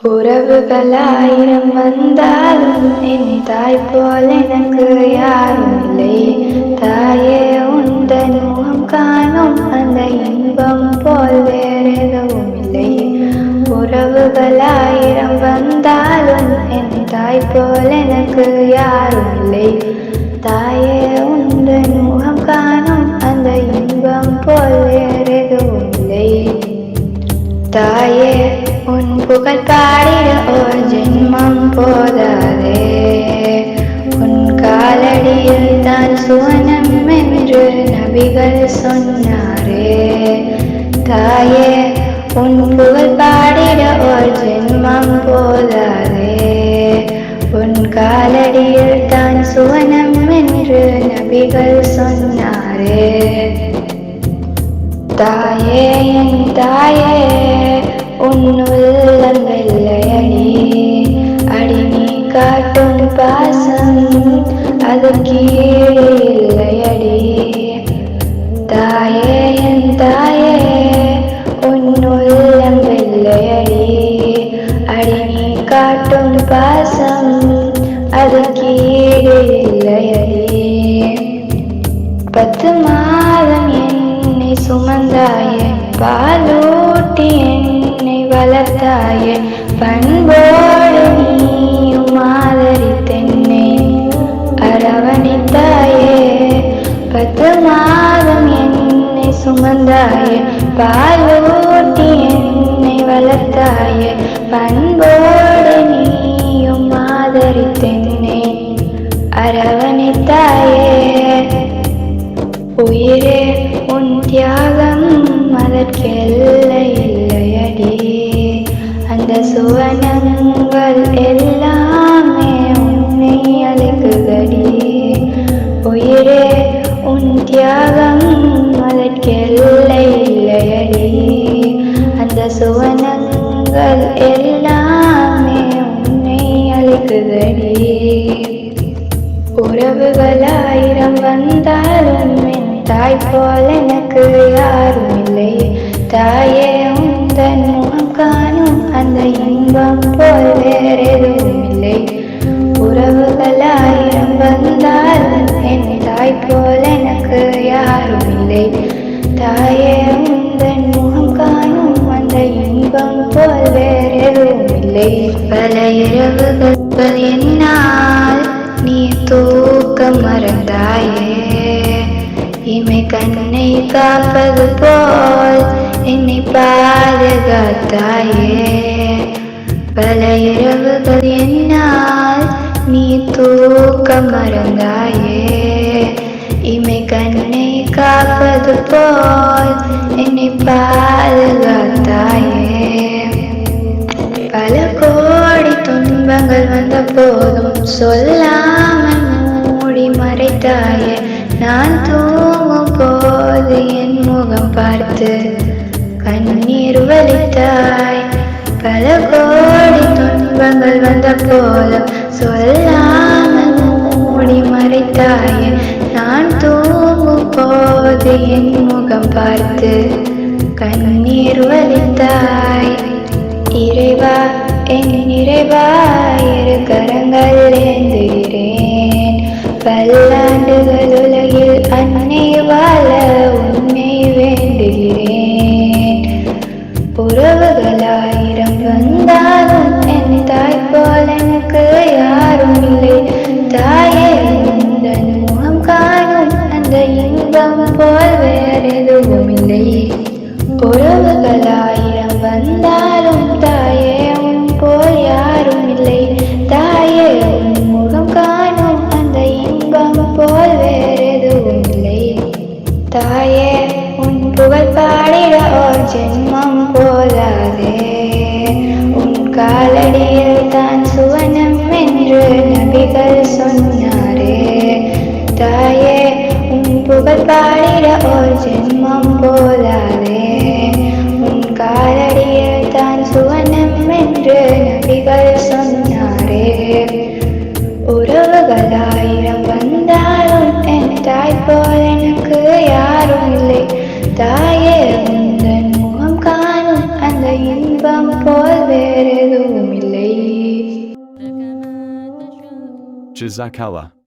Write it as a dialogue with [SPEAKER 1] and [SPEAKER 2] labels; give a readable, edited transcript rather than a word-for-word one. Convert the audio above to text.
[SPEAKER 1] உறவுகளாயிரம் வந்தாலும் என் தாய் போல் எனக்கு யாரும் இல்லை. தாயே உந்தன் முகம் காணும் அந்த இன்பம் போல் வேறெதுவும் இல்லை. உறவுகளாயிரம் வந்தாலும் என் தாய் போல் எனக்கு யாரும் இல்லை. தாயே உந்தன் முகம் காணும் அந்த இன்பம் போல் வேறெதுவும் இல்லை. தாயே உன் புகழ் பாடிட ஒரு ஜென்மம் போதாதே. உன் காலடியில் தான் சுவனம் என்று நபிகள் சொன்னாரே. தாயே உன் புகழ் பாடிட ஒரு ஜென்மம் போதாதே. உன் காலடியில் தான் சுவனம் என்று நபிகள் சொன்னாரே. தாயே என் தாயே உன் உள்ளம் வெள்ளையடி. அடி நீ காட்டும் பாசம் அதற்கு ஈடு இல்லையடி. தாயே என் தாயே உன் உள்ளம் வெள்ளையடி. அடி நீ காட்டும் பாசம் அதற்கு ஈடு இல்லையடி. 10 மாதம் என்னை சுமந்தாயே, பாலூட்டி என்னை வளர்த்தாயே, பண்போடு நீயும் ஆதரித்தென்னை அரவணைத்தாயே. 10 மாதம் என்னை சுமந்தாயே, பாலூட்டி என்னை வளர்த்தாயே, பண்போடு நீயும் ஆதரித்தென்னை அரவணைத்தாயே. உயிரே உன் தியாகம் அதற்கெல்லை இல்லையடி. அந்த சுவனங்கள் எல்லாமே உன்னை அழைக்குதடி. உயிரே உன் தியாகம் அதற்கெல்லை இல்லையடி. அந்த சுவனங்கள் எல்லாமே உன்னை அழைக்குதடி. உறவுகளாயிரம் வந்தாலும் என் தாய் போல் எனக்கு யாரும் இல்லை. தாயே உந்தன் முகம் காணும் அந்த இன்பம் போல் வேறெதுவும் இல்லை. உறவுகளாயிரம் வந்தாலும் என் தாய் போல் எனக்கு யாரும் இல்லை. தாயே உந்தன் முகம் காணும் அந்த இன்பம் போல் வேறெதுவும் இல்லை. பல இரவுகள் என்னால் நீ தூக்கம் மறந்தாயே. இமை கண்ணை காப்பது போல் என்னை பாதுகாத்தாயே. பல இரவுகள் என்னால் நீ தூக்கம் மறந்தாயே. இமை கண்ணை காப்பது போல் என்னை பாதுகாத்தாயே. பல கோடி துன்பங்கள் வந்த போதும் சொல்லாமல் மூடி மறைத்தாயே. நான் தூங்கும் போது என் முகம் பார்த்து கண்ணீர் வலித்தாய். பல கோடி துன்பங்கள் வந்த போதும் சொல்லாமல் மூடி மறைத்தாயே. நான் தூங்கும் போது என் முகம் பார்த்து கண்ணீர் வலித்தாய். இறைவா என் இறைவா இரு கரங்கள் ஏந்துகிறேன். பல்லாண்டுகள் உலகில் அன்னை வாழ உன்னை வேண்டுகிறேன். உறவுகளாயிரம் வந்தாலும் என் தாய் போல் எனக்கு யாரும் இல்லை. தாயே உந்தன் முகம் காணும் அந்த இன்பம் போல் வேறெதுவும் இல்லை. உறவுகளாயிரம் வந்தாலும் தாயே உன் போல் யாரும் இல்லை. தாயே உன் முகம் காணும் அந்த இன்பம் போல் வேறெதுவும் இல்லை. தாயே உன் புகழ் பாடிட ஓர் ஜென்மம் போதாதே. உன் காலடியில் தான் சுவனம் என்று நபிகள் சொன்னாரே. தாயே உன் புகழ் பாடிட ஓர் ஜென்மம் போதாதே. உன் காலடியில் தான் சுவனம் என்று நபிகள் சொன்னாரே. உறவுகளாயிரம் வந்தாலும் என் தாய் போல் எனக்கு யாரும் இல்லை. தாயே உந்தன் முகம் காணும் அந்த இன்பம் போல் வேறெதுவும்
[SPEAKER 2] Jazakallah.